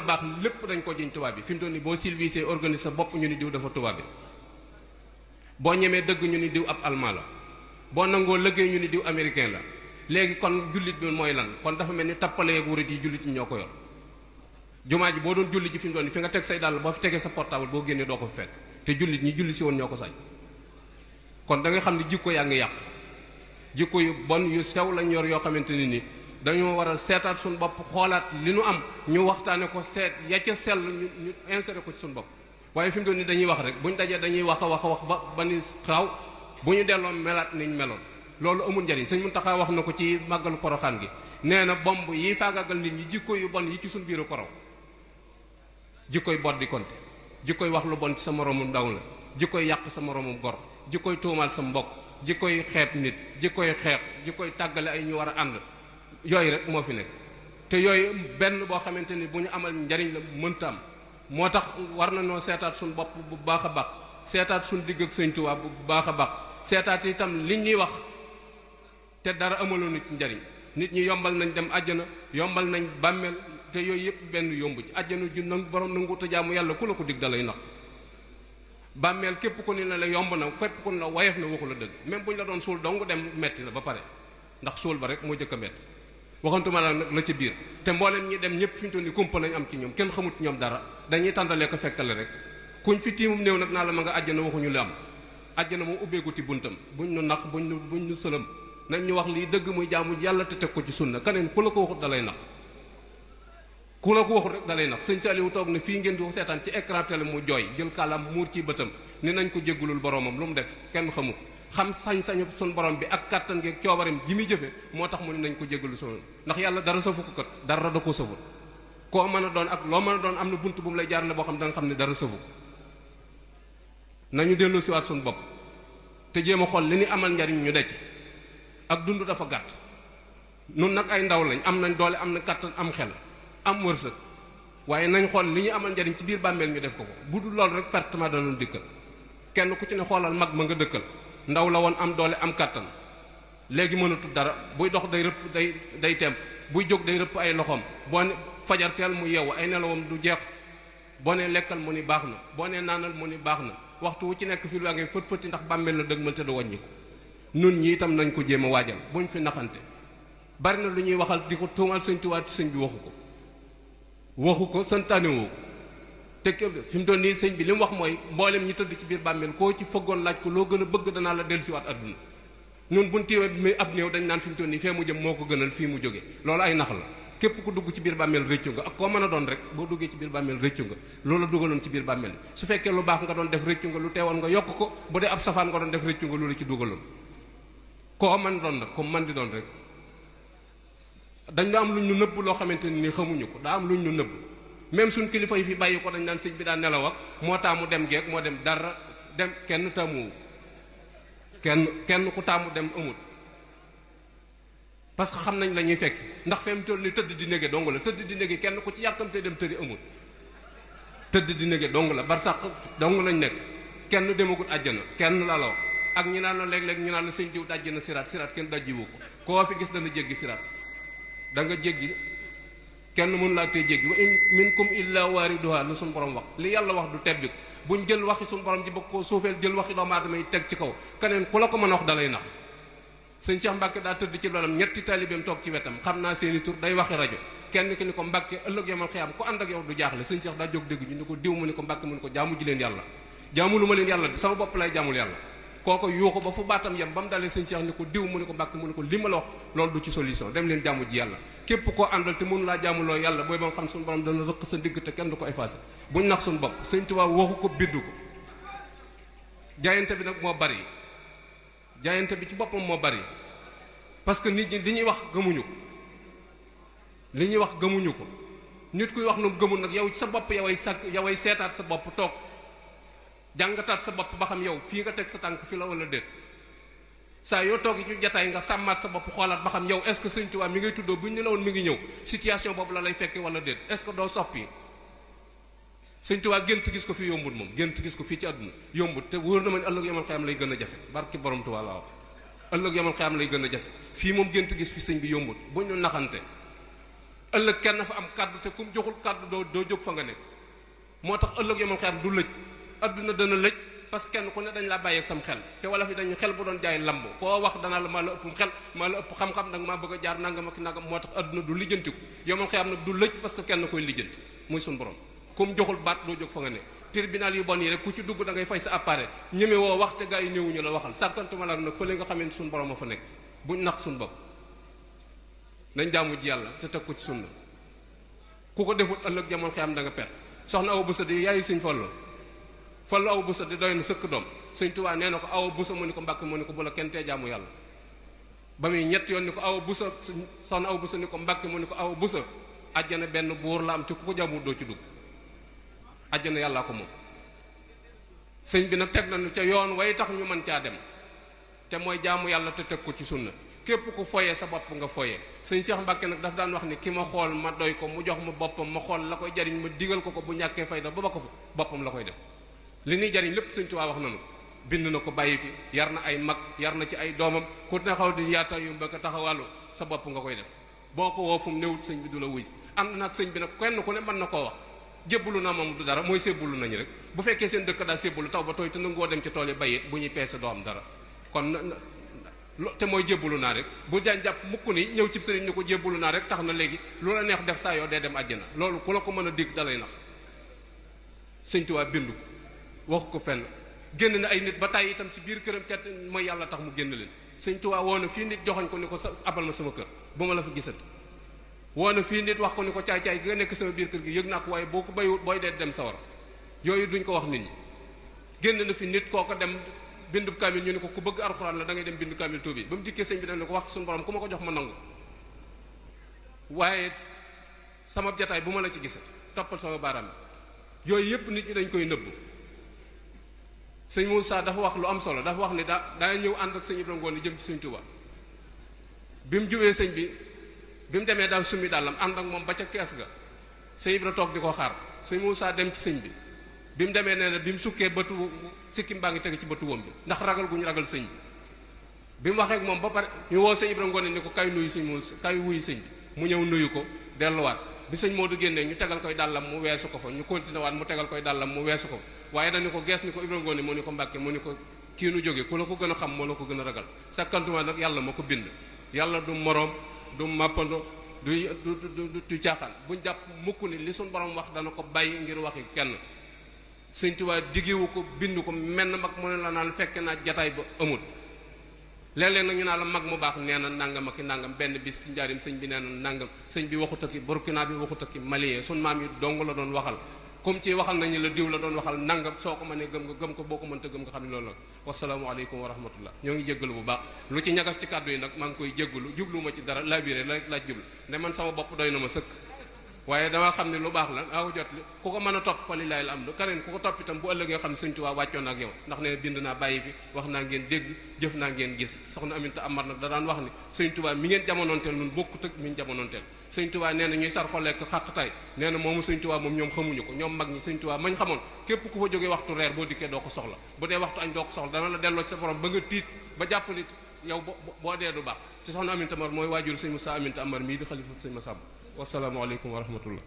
baax lépp dañ ko jiñ tubaab bi fi mu toll nii boo civilisé organise sa bopp ñu ni diw dafa tubaab bi boo ñemee dëgg ñu ni diw ab allemand la boo nangoo liggéey ñu ni diw américain la léegi kon jullit bi mooy lan kon dafa mel ni tappale ak wurit yi jullit ñi ñoo ko yor jumaa ji boo doon julli ji fi mu toll nii fi nga teg say dàll boo fi tegee sa portable boo génnee doo ko fi fekk te jullit ñi julli si woon ñoo ko sañ kon da nga xam ne jikko yaa ngi yàq jikko yu bon yu sew lañ yor yoo xamante ni dañoo war a seetaat suñu bopp xoolaat li nu am ñu waxtaane ko seet ya ca sell ñu inséré ko ci suñu bopp waaye fi mu doon ni dañuy wax rek buñ dajee dañuy wax a wax ba ni xaaw bu ñu delloo melaat niñ meloon loolu amul njariñ sëñ Muntaxa wax na ko ci màggalu Poroxaan gi nee na bomb yi faagaagal nit ñi jikko yu bon yi ci suñu biiru korow jikkoy bot di konte jikkoy wax lu bon ci sa moroomu ndaw la jikkoy yàq sa moroomu gor jikkoy tuumaal sa mbokk jikkoy xeet nit jikkoy xeex jikkoy tàggale ay ñu war a ànd yooyu rek moo fi nekk te yooyu benn boo xamante ni bu ñu amal njariñ la mënta am moo tax war na noo seetaat suñu bopp bu baax a baax seetaat suñu digg ak Sëñ Tuubaa bu baax a baax seetaat itam liñ ñuy wax te dara amaloon ci njariñ nit ñi yombal nañ dem àjjana yombal nañ bàmmeel te yooyu yëpp benn yomb ci àjjana ju nang borom nangu te jaamu yàlla ku la ko dig da lay nax bàmmeel képp ku ni la yomb na képp ku ni la woyof na waxu la dëgg même bu ñu la doon suul dong dem metti la ba pare ndax suul ba rek moo jëkk a metti waxantuma la nag la ci biir te mboolem ñi dem ñëpp fi ñu toll ni kumpa lañ am ci ñoom kenn xamut ñoom dara dañuy tàndalee ko fekkale rek kuñ fi tiimum néew nag naa la ma nga àjjana waxuñu li am àjjana moom ubbeeguti buntam buñ nu nax buñ nu sëlëm nañ ñu wax lii dëgg muy jaamu yàlla te teg ko ci sunna keneen ku la ko waxut dalay nax ku la ko waxut rek dalay nax sëñ Saliou toog ne fii ngeen di seetaan ci écran télé mu jooy jël kàllaam muur ci bëtam ni nañ ko jéggulul boromam lu mu def kenn xamut xam sañ-sañu suñ borom bi ak kàttan gi coobareem ji muy jëfe moo tax mu ne nañ ko jéggalu sunu ndax yàlla dara safu ko kat dara da ko safut koo mën a doon ak loo mën a doon am na bunt bu mu lay jaarale boo xam da nga xam ne dara safu nañu dellu siwaat suñu bopp te jéem a xool li ñu amal njariñ ñu decc ak dund dafa gàtt nun nag ay ndaw lañ am nañ doole am na kàttan am xel am wërsëg waaye nañ xool li ñu amal njariñ ci biir bàmmeel ñu def ko ko bu dul loolu rek pertement danoon dikkal kenn ku ci ne xoolal mag ma nga dëkkal ndaw la woon am doole am kàttan léegi mënatu dara buy dox day rëpp day temp buy jóg day rëpp ay loxoom boo ne fajar teel mu yeewu ay nelawam du jeex boo ne lekkal mu ni baax na boo ne naanal mu ni baax na waxtu wu ci nekk fi lu waa ngi fët fëti ndax bàmmeel la dëgmal te du wàññi ko nun ñi itam nañ ko jéem a waajal buñ fi naxante bari na lu ñuy waxal di ko tuumal Sëñ Tuubaa sëñ bi waxu ko santaanewoo ko te fi mu doon nii sëñ bi li mu wax mooy mboolem ñi tëdd ci biir bàmmeel koo ci fëggoon laaj ko loo gën a bëgg danaa la dellusiwaat adduna ñun buñ téewee ab néew dañ naan fi mu toll nii fee mu jëm moo ko gënal fii mu jóge loolu ay nax la képp ku dugg ci biir bàmmeel rëccu nga ak koo mën a doon rek boo duggee ci biir bàmmeel rëccu nga loolu la dugaloon ci biir bàmmeel su fekkee lu baax nga doon def rëccu nga lu teewoon nga yokk ko bu dee ab safaan nga doon def rëccu nga loolu ci dugaloon koo mën doon nag comme man di doon rek dañ la am luñ ñu nëbb loo xamante ni xamuñu ko daa am luñ ñu nëbb même suñ kilifa yi fi bàyyi ko dañ naan sëñ bi daa nelaw ak moo taamu dem geeg moo dem dara dem kenn taamu kenn ku taamu dem amut parce que xam nañ la ñuy fekk ndax fi mu toll ni tëdd di nége dong la tëdd di nége kenn ku ci yàkkamte dem tëri amut tëdd di nége dong la barsàq dong lañ nekk kenn demagut àjjana kenn la wax ak ñi naan la léeg-léeg ñu naan la sëñ diw dajji na siraat kenn dajjiwu ko koo fi gis dana jéggi siraat da nga jéggi kenn mënu laa tey jéggi wa in minkum illa waariduha lu suñu borom wax li yàlla wax du tebbi ko buñ jël waxi suñu borom ji bëgg koo suufeel jël waxi doomu aadama yi teg ci kaw keneen ku la ko mën a wax dalay nax sëñ Cheikh Mbacke daa tëdd ci loolu ñetti taalibeem toog ci wetam xam naa seeni tur day waxi rajo kenn ki ni ko Mbacke ëllëg yomal xiyaam ku ànd ak yow du jaaxle sëñ Cheikh daa jóg dégg ñu ni ko diw mu ni ko Mbacke mu ni ko jaamu ji leen yàlla jaamulu ma leen yàlla di sama bopp lay jaamul yàlla kooko yuuxu ba fu baatam yem ba mu dalee sëñ Cheikh ni ko diw mu ni ko Mbacke mu ni ko li ma la wax loolu du ci solution dem leen jaamu ji yàlla képp koo àndal te mënu laa jaamuloo yàlla booy ba nga xam suñu borom dana rëq sa ndigg te kenn du ko effacé buñ nax suñu bopp sëñ Tuubaa waxu ko bindu ko jaayante bi nag moo bari jaayante bi ci boppam moo bari parce que nit ñi li ñuy wax gëmuñu ko li ñuy wax gëmuñu ko nit kuy wax nu gëmul nag yow ci sa bopp yoway seetaat sa bopp toog jàngataat sa bopp ba xam yow fii nga teg sa tànk fi la wala déet saa yoo toog ci jataay nga sàmmaat sa bopp xoolaat ba xam yow est-ce que Sëñ Tuubaa mi ngay tuddoo bu ñu ne la woon mi ngi ñëw situation boobu la lay fekke wala déet est-ce que doo soppi Sëñ Tuubaa gént gis ko fi yombut moom gént gis ko fii ci àdduna yombut te wóor na ma ne ëllëg yamal xayam lay gën a jafe barki borom Tuubaa laa wax ëllëg yamal xayam lay gën a jafe fii moom gént gis fi sëñ bi yombut bu ñu naxante ëllëg kenn fa am kaddu te kum joxul kaddu doo jóg fa nga nekk moo tax ëllëg yomal xiyam du lëj adduna dana lëj parce que kenn ku ne dañ laa bàyyeeg sam xel te wala fi dañu xel bu doon jaay lamb koo wax danaa la maa la ëpp xel maa la ëpp xam-xam nag maa bëgg a jaar nangam ak nangam moo tax adduna du lijjantiku yomal xiyam nag du lëj parce que kenn koy lijjanti muy suñ borom kum joxul baat doo jóg fa nga ne tribunal yu bon yi rek ku ci dugg da ngay fay sa appareil ñeme woo wax te gaa yi néewuñu la waxal sàkkantuma la nag fële nga xamee suñ borom a fa nekk buñ nax suñ bopp nañ jaamu ji yàlla te teg ko ci sunna ku ko defut ëllëg jamono xiyam da nga perte soxna Awa Busa di yaayu sëñ Fallu Awa Busa di doy na sëkk doom sëñ Tuubaa nee na ko Awa Busa mu ni ko Mbàkke mu ni ko bu la kenn tee jaamu yàlla ba muy ñett yoon ni ko Awa Busa soxna Awa Busa ni ko Mbàkke mu ni ko Awa Busa àjjana benn buur la am ci ku ko jaamu doo ci dugg àjjana yàllaa ko moom sëñ bi nag teg nañu ca yoon way tax ñu mën caa dem te mooy jaamu yàlla te teg ko ci sunna képp ku foyee sa bopp nga foyee sëñ Cheikh Mbàkke nag daf daan wax ni ki ma xool ma doy ko mu jox ma boppam ma xool la koy jariñ ma digal ko bu ñàkkee fayda ba ko fa boppam la koy def li ñuy jariñ lépp sëñ Tuubaa wax nañu bind na ko bàyyi fi yar na ay mag yar na ci ay doomam ku ne xaw di yaata yu mbëkk taxawàllu sa bopp nga koy def boo ko woo fu mu néewut sëñ bi du la wuy si am na nag sëñ bi nag kenn ku ne mën na koo wax jébbalu na moom du dara mooy sébbulu nañu rek bu fekkee seen dëkk daa sébbulu taw ba tooy te nangoo dem ci tool yi bayit bu ñuy peese doo am dara kon te mooy jébbalu naa rek bu jaan jàpp mukk ni ñëw cib sëriñ ni ko jébbalu naa rek tax na léegi lu la neex def saa yoo dee dem àjjana loolu ku la ko mën a dégg dalay nax sëñ Tuubaa bindu ko wax ko fenn génn na ay nit ba tàyyi itam ci biir këram te mooy yàlla tax mu génn leen sëñ Tuubaa woo na fii nit joxoñ ko ni ko sa abal ma sama kër bu ma la fa gisati woo na fii nit wax ko ni ko caay-caay gi nga nekk sama biir kër gi yëg naa ko waaye boo ko bayiwut booy dee dem sawar yooyu duñ ko wax nit ñi génn na fi nit koo ko dem bindu kaamil ñu ne ko ku bëgg alxuraan la da ngay dem bindu kaamil tuubi ba mu dikkee sëñ bi daf ne ko wax suñu borom ku ma ko jox ma nangu waaye sama jataay bu ma la ci gisati toppal sama baaraam bi yooyu yëpp nit ñi dañ koy nëbbu sëñ Moussa dafa wax lu am solo dafa wax ni daa ñëw ànd ak sëñ Ibrahima Ngoone jëm ci sëñ Tuubaa bi mu jubee sëñ bi mu demee daal summi dàllam ànd ak moom ba ca kees ga sëñ Ibrahima toog di ko xaar sëñ Moussa dem ci sëñ bi mu demee nee na bi mu sukkee bëtu sikkim baa ngi tege ci bëtu wom bi ndax ragal gu ñu ragal sëñ bi mu waxee ak moom ba pare ñu woo sëñ Ibrahima Ngoone ni ko kay nuyu sëñ Moussa kay wuyu sëñ bi mu ñëw nuyu ko delluwaat bi sëñ Modou génnee ñu tegal koy dàllam mu weesu ko fa ñu continué waat mu tegal koy dàllam mu weesu ko waaye dañu ko gees ni ko Ibrahima Ngoone mu ni ko Mbàkke mu ni ko kii nu jóge ku la ko gën a xam moo la ko gën a ragal sakkantuma nag yàlla ma ko bind yàlla du moroom du màppando du caaxaan buñ jàpp mukk ni li suñ borom wax dana ko bàyyi ngir waxi kenn sëñ Tuubaa diggewu ko bind ko menn mag mu ne la naan fekke naa jataay ba amul léeg-léeg nag ñu naa la mag mu baax nee na nangam ak nangam benn bis ci njaarim sëñ bi nee na nangam sëñ bi waxut ak Burkina bi waxut ak Malien sun maam yi dong la doon waxal comme ci waxal nañu la diw la doon waxal nangam soo ko mënee gëm nga gëm ko boo ko mënta gëm nga xam ne loolu la wasalaamualeykum wa rahmatullah ñoo ngi jéggalu bu baax lu ci ñagas ci kàddu yi nag maa ngi koy jéggalu jubluwuma ci dara labiré la laaj jublu ne man sama bopp doy na ma sëkk waaye dama xam ne lu baax la daa ko jot li ku ko mën a topp fa lillahi alhamdu keneen ku ko topp itam bu ëllëgee xam ne sëñ Tuubaa wàccoon ak yow ndax ne bind naa bàyyi fi wax naa ngeen dégg jëf naa ngeen gis soxna Aminta Amar nag da daan wax ni sëñ Tuubaa mi ngeen jamonoonteel nun bokkut ak mi ñu jamonoonteel sëñ Tuubaa nee na ñuy sar xolekk xàqtaay nee na moomu sëñ Tuubaa moom ñoom xamuñu ko ñoom mag ñi sëñ Tuubaa mañ xamoon képp ku fa jógee waxtu reer boo dikkee doo ko soxla bu dee waxtu añ doo ko soxla dana la delloo ci sa borom ba nga tiit ba jàpp nit yow boo dee du baax ci soxna Aminta Amar mooy waajur sëñ Moussa Aminta Amar mii di xalifa sëñ Massamba wasalaamu aleykum wa rahmatullah